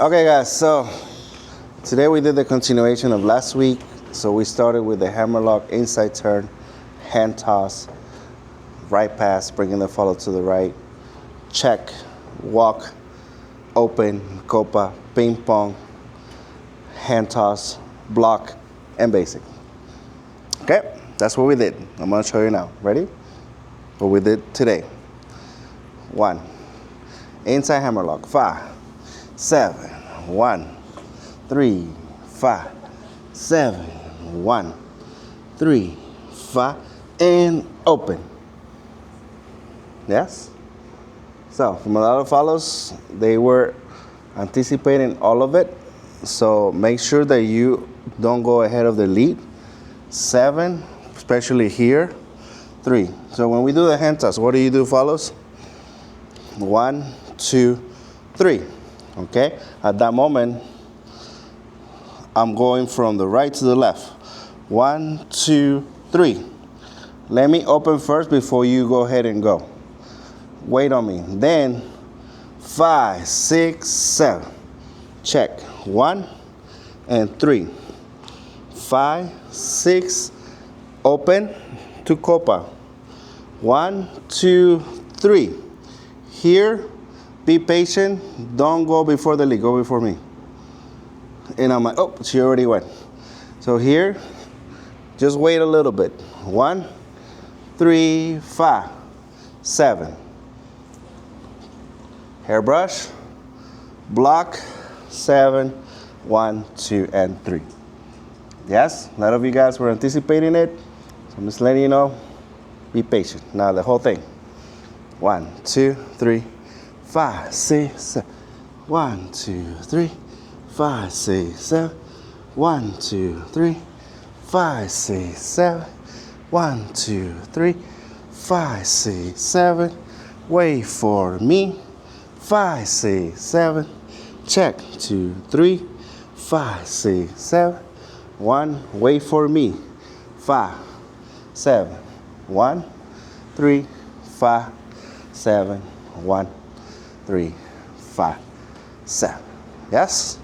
Okay guys, so today we did the continuation of last week. So we started with the hammer lock, inside turn, hand toss, right pass, bringing the follow to the right, check, walk, open, copa, ping pong, hand toss, block, and basic. Okay, that's what we did. I'm gonna show you now. Ready? What we did today. 1, inside hammer lock, 5, 7, 1, 3, 5, 7, 1, 3, 5, and open. Yes? So from a lot of follows, they were anticipating all of it. So make sure that you don't go ahead of the lead. 7, especially here. 3. So when we do the hand toss, what do you do, follows? 1, 2, 3. Okay? At that moment, I'm going from the right to the left. 1, 2, 3. Let me open first before you go ahead and go. Wait on me. Then 5, 6, 7. Check. 1 and 3. 5, 6. Open to copa. 1, 2, 3. Here, be patient. Don't go before the lead. Go before me. And I'm like, oh, she already went. So here, just wait a little bit. 1, 3, 5, 7. Hairbrush, block, 7, 1, 2, and 3. Yes, a lot of you guys were anticipating it. So I'm just letting you know, be patient. Now the whole thing. 1, 2, 3, 5, 6, 7. 1, 2, 3, 5, 6, 7. 1, 2, 3, 5, 6, 7. 1, 2, 3, 5, 6, 7. Wait for me. 5, 6, 7. Check. 2, 3, 5, 6, 7. 1. Wait for me. 5, 7. 1, 3, 5, 7. 1, 3, 5, 7. Yes?